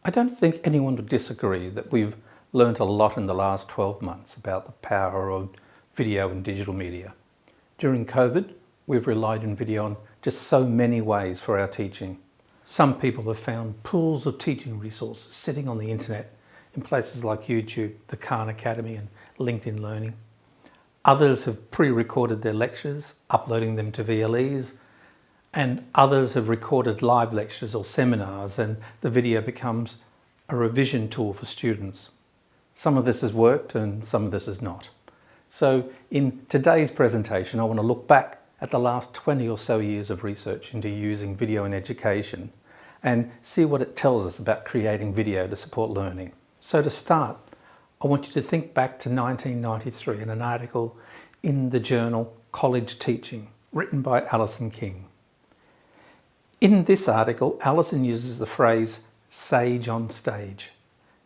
I don't think anyone would disagree that we've learnt a lot in the last 12 months about the power of video and digital media. During COVID, we've relied on video in just so many ways for our teaching. Some people have found pools of teaching resources sitting on the internet in places like YouTube, the Khan Academy and LinkedIn Learning. Others have pre-recorded their lectures, uploading them to VLEs, and others have recorded live lectures or seminars, and the video becomes a revision tool for students. Some of this has worked and some of this has not. So in today's presentation, I want to look back at the last 20 or so years of research into using video in education and see what it tells us about creating video to support learning. So to start, I want you to think back to 1993 in an article in the journal College Teaching, written by Alison King. In this article, Alison uses the phrase "sage on stage,"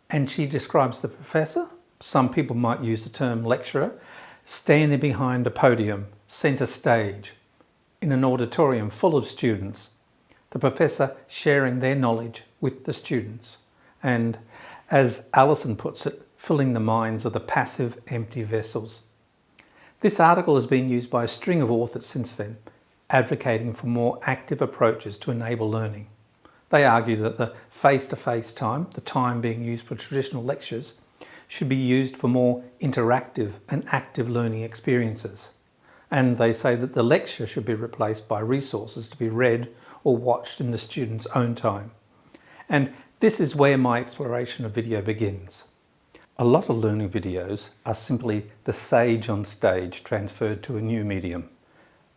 and she describes the professor, some people might use the term lecturer, standing behind a podium, centre stage, in an auditorium full of students, the professor sharing their knowledge with the students, and, as Alison puts it, filling the minds of the passive, empty vessels. This article has been used by a string of authors since then, advocating for more active approaches to enable learning. They argue that the face-to-face time, the time being used for traditional lectures, should be used for more interactive and active learning experiences. And they say that the lecture should be replaced by resources to be read or watched in the student's own time. And this is where my exploration of video begins. A lot of learning videos are simply the sage on stage transferred to a new medium.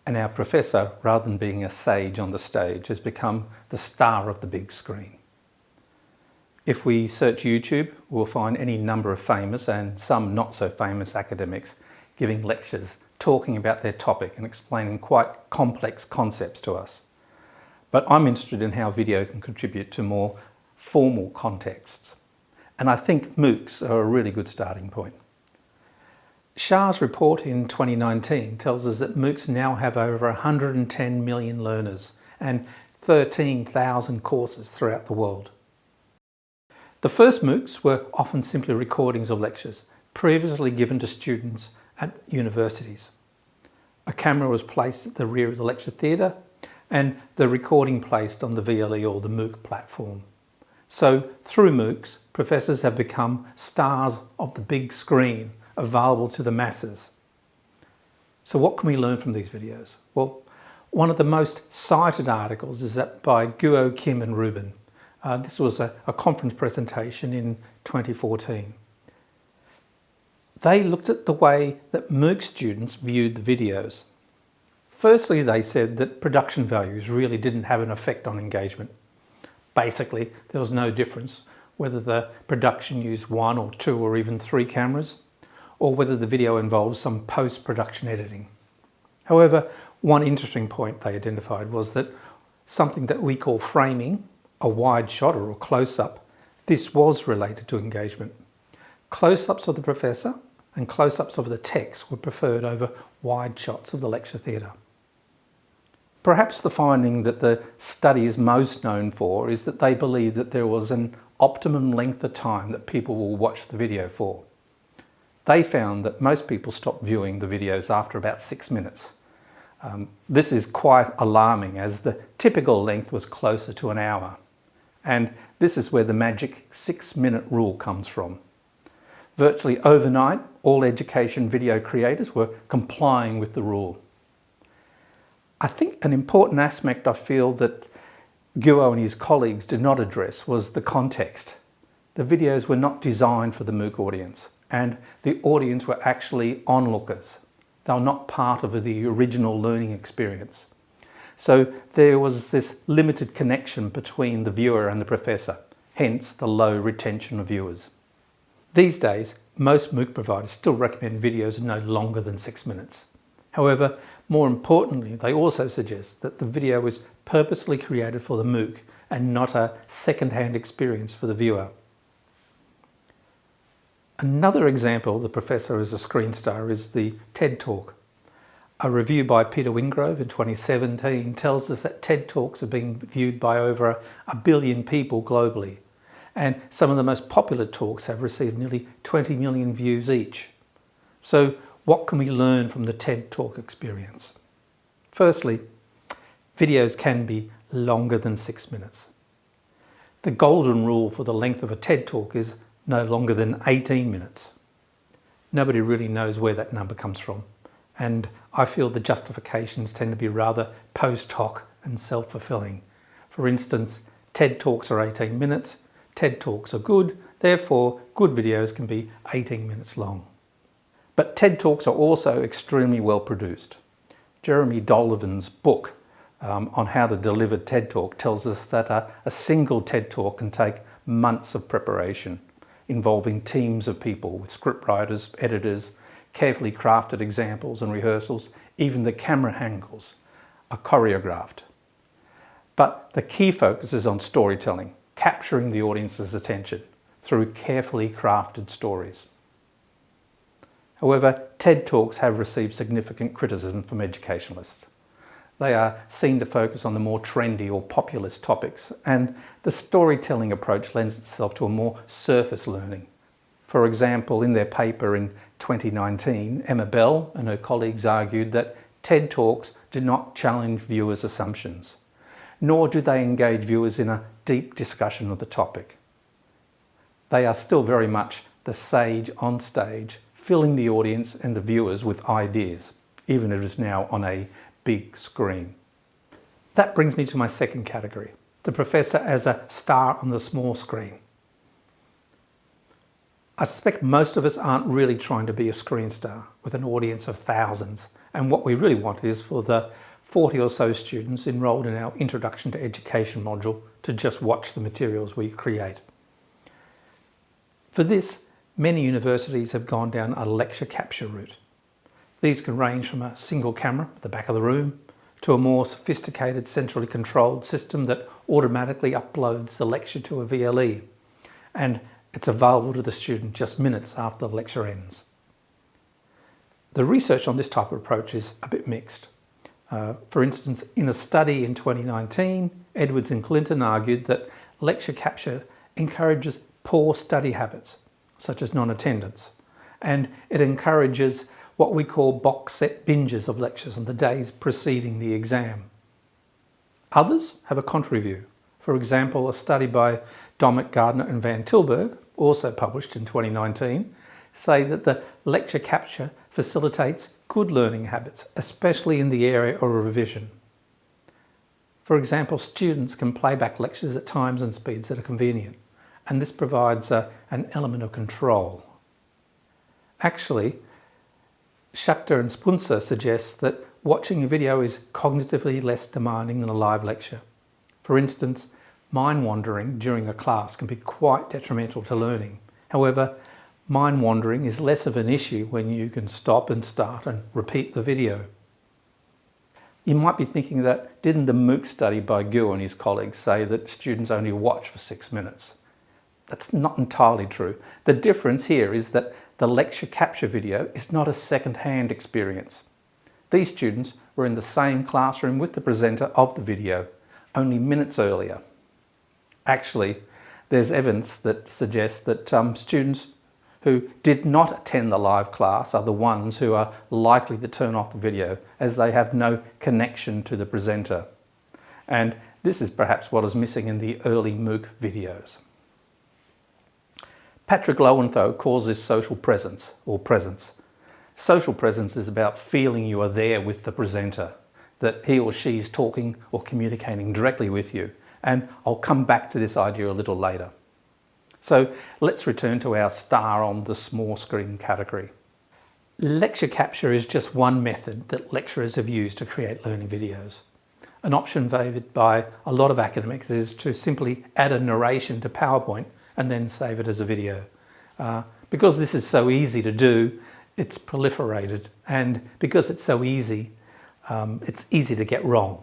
And our professor, rather than being a sage on the stage, has become the star of the big screen. If we search YouTube, we'll find any number of famous and some not so famous academics giving lectures, talking about their topic and explaining quite complex concepts to us. But I'm interested in how video can contribute to more formal contexts. And I think MOOCs are a really good starting point. Shah's report in 2019 tells us that MOOCs now have over 110 million learners and 13,000 courses throughout the world. The first MOOCs were often simply recordings of lectures previously given to students at universities. A camera was placed at the rear of the lecture theatre and the recording placed on the VLE or the MOOC platform. So through MOOCs, professors have become stars of the big screen, available to the masses. So what can we learn from these videos? Well, one of the most cited articles is that by Guo, Kim and Rubin. This was a conference presentation in 2014. They looked at the way that MOOC students viewed the videos. Firstly, they said that production values really didn't have an effect on engagement. Basically, there was no difference whether the production used 1 or 2 or even 3 cameras, or whether the video involves some post-production editing. However, one interesting point they identified was that something that we call framing, a wide shot or a close-up, this was related to engagement. Close-ups of the professor and close-ups of the text were preferred over wide shots of the lecture theatre. Perhaps the finding that the study is most known for is that they believe that there was an optimum length of time that people will watch the video for. They found that most people stopped viewing the videos after about 6 minutes. This is quite alarming, as the typical length was closer to an hour. And this is where the magic 6-minute rule comes from. Virtually overnight, all education video creators were complying with the rule. I think an important aspect I feel that Guo and his colleagues did not address was the context. The videos were not designed for the MOOC audience, and the audience were actually onlookers. They were not part of the original learning experience. So there was this limited connection between the viewer and the professor, hence the low retention of viewers. These days, most MOOC providers still recommend videos no longer than 6 minutes. However, more importantly, they also suggest that the video was purposely created for the MOOC and not a second-hand experience for the viewer. Another example of the professor as a screen star is the TED Talk. A review by Peter Wingrove in 2017 tells us that TED Talks are being viewed by over 1 billion people globally, and some of the most popular talks have received nearly 20 million views each. So what can we learn from the TED Talk experience? Firstly, videos can be longer than 6 minutes. The golden rule for the length of a TED Talk is no longer than 18 minutes. Nobody really knows where that number comes from, and I feel the justifications tend to be rather post hoc and self-fulfilling. For instance, TED Talks are 18 minutes, TED Talks are good, therefore good videos can be 18 minutes long. But TED Talks are also extremely well produced. Jeremy Dollivan's book on how to deliver TED Talk tells us that a single TED Talk can take months of preparation, involving teams of people with scriptwriters, editors, carefully crafted examples and rehearsals. Even the camera angles are choreographed. But the key focus is on storytelling, capturing the audience's attention through carefully crafted stories. However, TED Talks have received significant criticism from educationalists. They are seen to focus on the more trendy or populist topics, and the storytelling approach lends itself to a more surface learning. For example, in their paper in 2019, Emma Bell and her colleagues argued that TED Talks do not challenge viewers' assumptions, nor do they engage viewers in a deep discussion of the topic. They are still very much the sage on stage, filling the audience and the viewers with ideas, even if it is now on a big screen. That brings me to my second category, the professor as a star on the small screen. I suspect most of us aren't really trying to be a screen star with an audience of thousands, and what we really want is for the 40 or so students enrolled in our Introduction to Education module to just watch the materials we create. For this, many universities have gone down a lecture capture route. These can range from a single camera at the back of the room to a more sophisticated centrally controlled system that automatically uploads the lecture to a VLE, and it's available to the student just minutes after the lecture ends. The research on this type of approach is a bit mixed. For instance, in a study in 2019, Edwards and Clinton argued that lecture capture encourages poor study habits, such as non-attendance, and it encourages what we call box set binges of lectures on the days preceding the exam. Others have a contrary view. For example, a study by Dominic Gardner and Van Tilburg, also published in 2019, say that the lecture capture facilitates good learning habits, especially in the area of revision. For example, students can play back lectures at times and speeds that are convenient, and this provides an element of control. Actually, Schachter and Spunzer suggests that watching a video is cognitively less demanding than a live lecture. For instance, mind wandering during a class can be quite detrimental to learning. However, mind wandering is less of an issue when you can stop and start and repeat the video. You might be thinking that, didn't the MOOC study by Gu and his colleagues say that students only watch for 6 minutes? That's not entirely true. The difference here is that the lecture capture video is not a second-hand experience. These students were in the same classroom with the presenter of the video, only minutes earlier. Actually, there's evidence that suggests that students who did not attend the live class are the ones who are likely to turn off the video, as they have no connection to the presenter. And this is perhaps what is missing in the early MOOC videos. Patrick Lowenthal calls this social presence, or presence. Social presence is about feeling you are there with the presenter, that he or she is talking or communicating directly with you. And I'll come back to this idea a little later. So let's return to our star on the small screen category. Lecture capture is just one method that lecturers have used to create learning videos. An option favoured by a lot of academics is to simply add a narration to PowerPoint and then save it as a video. Because this is so easy to do, it's proliferated, and because it's so easy, it's easy to get wrong.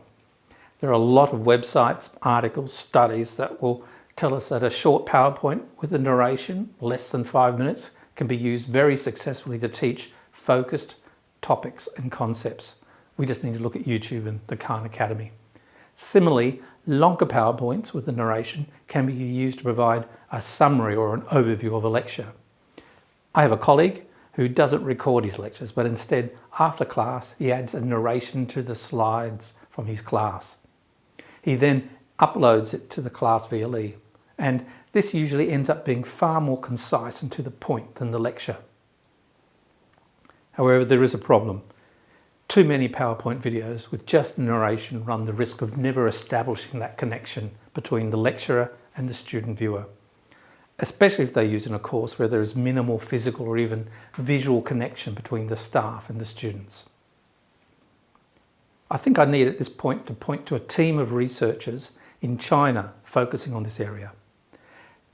There are a lot of websites, articles, studies that will tell us that a short PowerPoint with a narration, less than 5 minutes, can be used very successfully to teach focused topics and concepts. We just need to look at YouTube and the Khan Academy. Similarly, longer PowerPoints with the narration can be used to provide a summary or an overview of a lecture. I have a colleague who doesn't record his lectures, but instead, after class, he adds a narration to the slides from his class. He then uploads it to the class VLE, and this usually ends up being far more concise and to the point than the lecture. However, there is a problem. Too many PowerPoint videos with just narration run the risk of never establishing that connection between the lecturer and the student viewer, especially if they're used in a course where there is minimal physical or even visual connection between the staff and the students. I think I need at this point to point to a team of researchers in China focusing on this area.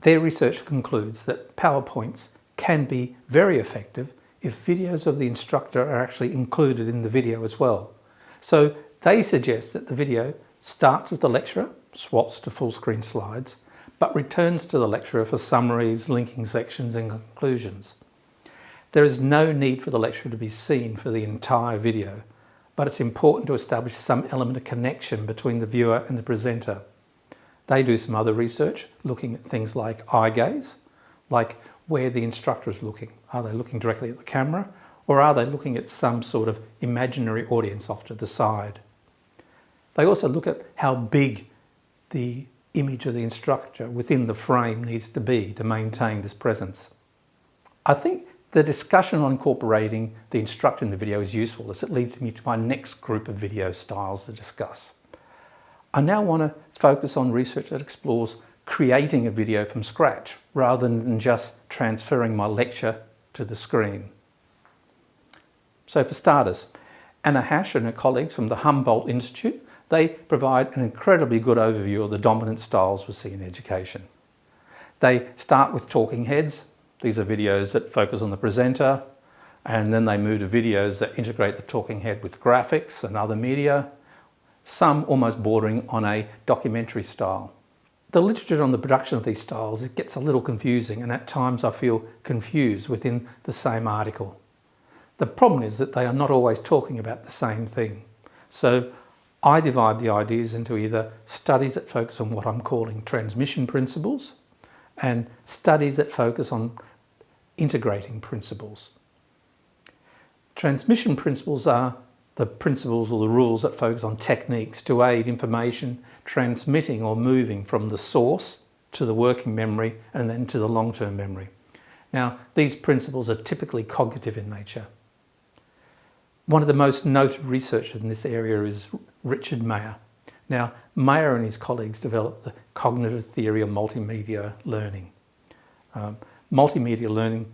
Their research concludes that PowerPoints can be very effective if videos of the instructor are actually included in the video as well. So they suggest that the video starts with the lecturer, swaps to full screen slides, but returns to the lecturer for summaries, linking sections and conclusions. There is no need for the lecturer to be seen for the entire video, but it's important to establish some element of connection between the viewer and the presenter. They do some other research looking at things like eye gaze, like where the instructor is looking. Are they looking directly at the camera, or are they looking at some sort of imaginary audience off to the side? They also look at how big the image of the instructor within the frame needs to be to maintain this presence. I think the discussion on incorporating the instructor in the video is useful, as it leads me to my next group of video styles to discuss. I now want to focus on research that explores creating a video from scratch rather than just transferring my lecture to the screen. So for starters, Anna Hash and her colleagues from the Humboldt Institute, they provide an incredibly good overview of the dominant styles we see in education. They start with talking heads. These are videos that focus on the presenter, and then they move to videos that integrate the talking head with graphics and other media, some almost bordering on a documentary style. The literature on the production of these styles, it gets a little confusing, and at times I feel confused within the same article. The problem is that they are not always talking about the same thing. So I divide the ideas into either studies that focus on what I'm calling transmission principles and studies that focus on integrating principles. Transmission principles are the principles or the rules that focus on techniques to aid information transmitting or moving from the source to the working memory and then to the long-term memory. Now, these principles are typically cognitive in nature. One of the most noted researchers in this area is Richard Mayer. Now, Mayer and his colleagues developed the cognitive theory of multimedia learning. Multimedia learning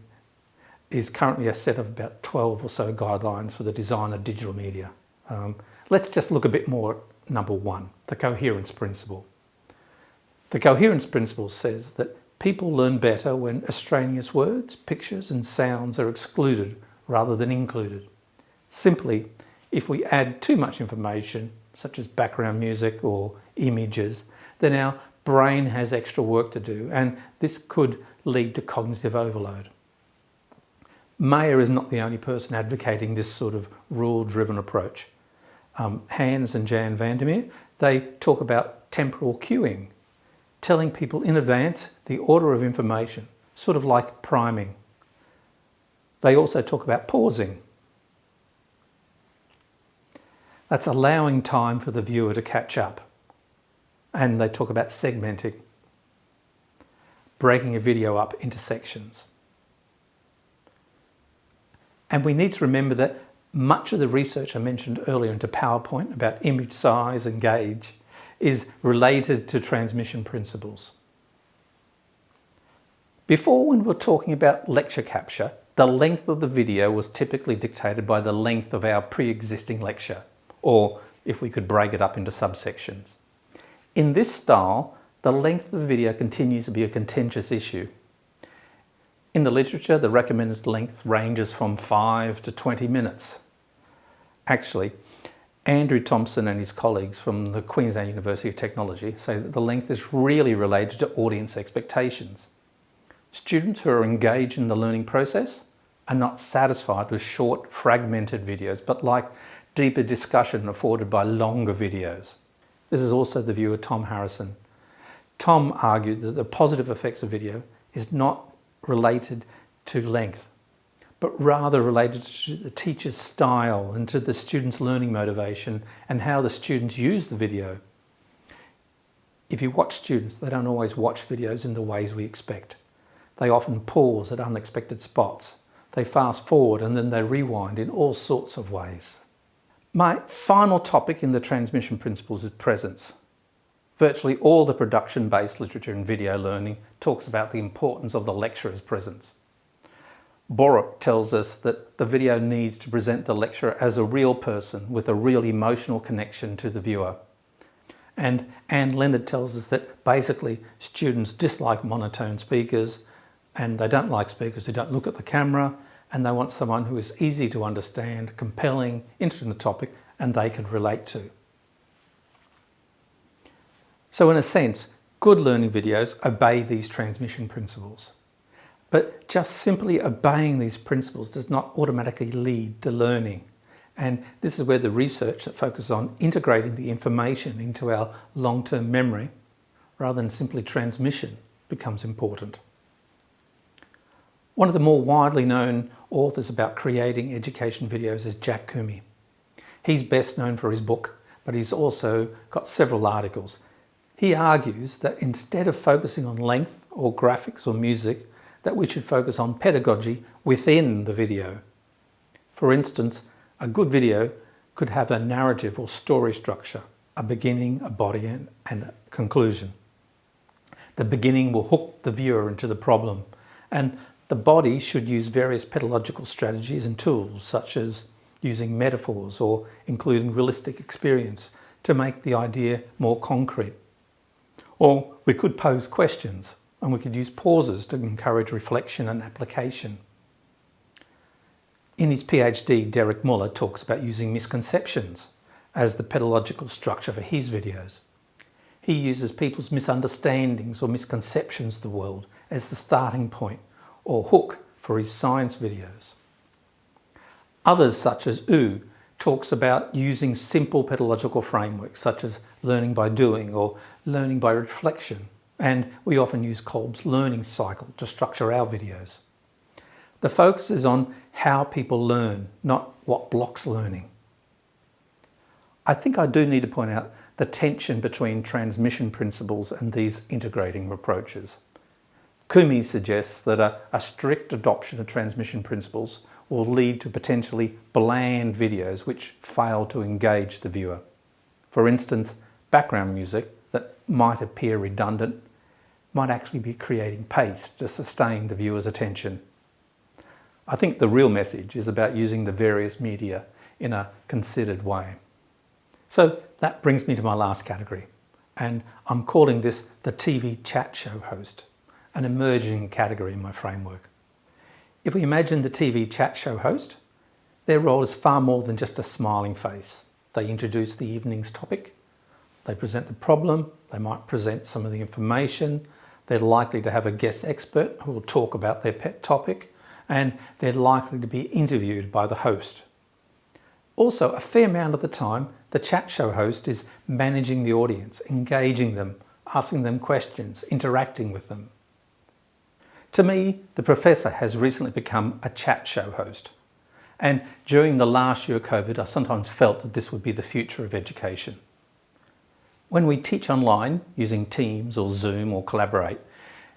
is currently a set of about 12 or so guidelines for the design of digital media. Let's just look a bit more at number one, the Coherence Principle. The Coherence Principle says that people learn better when extraneous words, pictures and sounds are excluded rather than included. Simply, if we add too much information, such as background music or images, then our brain has extra work to do, and this could lead to cognitive overload. Mayer is not the only person advocating this sort of rule-driven approach. Hans and Jan Vandermeer, they talk about temporal cueing, telling people in advance the order of information, sort of like priming. They also talk about pausing. That's allowing time for the viewer to catch up. And they talk about segmenting, breaking a video up into sections. And we need to remember that much of the research I mentioned earlier into PowerPoint about image size and gauge is related to transmission principles. Before, when we were talking about lecture capture, the length of the video was typically dictated by the length of our pre-existing lecture, or if we could break it up into subsections. In this style, the length of the video continues to be a contentious issue. In the literature, the recommended length ranges from 5 to 20 minutes. Actually, Andrew Thompson and his colleagues from the Queensland University of Technology say that the length is really related to audience expectations. Students who are engaged in the learning process are not satisfied with short, fragmented videos, but like deeper discussion afforded by longer videos. This is also the view of Tom Harrison. Tom argued that the positive effects of video is not related to length, but rather related to the teacher's style and to the student's learning motivation and how the students use the video. If you watch students, they don't always watch videos in the ways we expect. They often pause at unexpected spots. They fast forward and then they rewind in all sorts of ways. My final topic in the transmission principles is presence. Virtually all the production-based literature in video learning talks about the importance of the lecturer's presence. Borup tells us that the video needs to present the lecturer as a real person with a real emotional connection to the viewer. And Anne Leonard tells us that basically students dislike monotone speakers and they don't like speakers who don't look at the camera, and they want someone who is easy to understand, compelling, interested in the topic, and they can relate to. So in a sense, good learning videos obey these transmission principles. But just simply obeying these principles does not automatically lead to learning. And this is where the research that focuses on integrating the information into our long-term memory, rather than simply transmission, becomes important. One of the more widely known authors about creating education videos is Jack Coomey. He's best known for his book, but he's also got several articles. He argues that instead of focusing on length or graphics or music, that we should focus on pedagogy within the video. For instance, a good video could have a narrative or story structure, a beginning, a body, and a conclusion. The beginning will hook the viewer into the problem, and the body should use various pedagogical strategies and tools, such as using metaphors or including realistic experience to make the idea more concrete. Or we could pose questions, and we could use pauses to encourage reflection and application. In his PhD, Derek Muller talks about using misconceptions as the pedagogical structure for his videos. He uses people's misunderstandings or misconceptions of the world as the starting point or hook for his science videos. Others, such as Wu, talks about using simple pedagogical frameworks such as learning by doing or learning by reflection, and we often use Kolb's learning cycle to structure our videos. The focus is on how people learn, not what blocks learning. I think I do need to point out the tension between transmission principles and these integrating approaches. Coomey suggests that a strict adoption of transmission principles will lead to potentially bland videos which fail to engage the viewer. For instance, background music that might appear redundant might actually be creating pace to sustain the viewer's attention. I think the real message is about using the various media in a considered way. So that brings me to my last category, and I'm calling this the TV chat show host, an emerging category in my framework. If we imagine the TV chat show host, their role is far more than just a smiling face. They introduce the evening's topic, they present the problem, they might present some of the information, they're likely to have a guest expert who will talk about their pet topic, and they're likely to be interviewed by the host. Also, a fair amount of the time, the chat show host is managing the audience, engaging them, asking them questions, interacting with them. To me, the professor has recently become a chat show host. And during the last year of COVID, I sometimes felt that this would be the future of education. When we teach online using Teams or Zoom or Collaborate,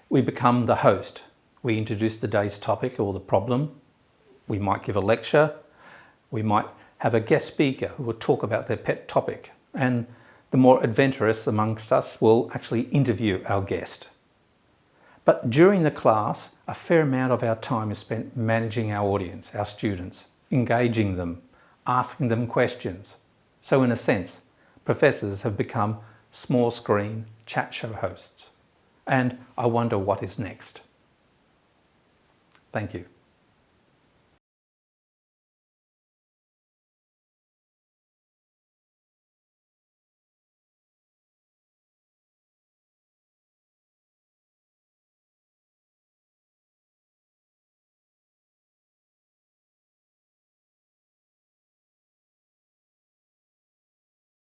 we become the host. We introduce the day's topic or the problem. We might give a lecture. We might have a guest speaker who will talk about their pet topic. And the more adventurous amongst us will actually interview our guest. But during the class, a fair amount of our time is spent managing our audience, our students, engaging them, asking them questions. So in a sense, professors have become small screen chat show hosts. And I wonder what is next. Thank you.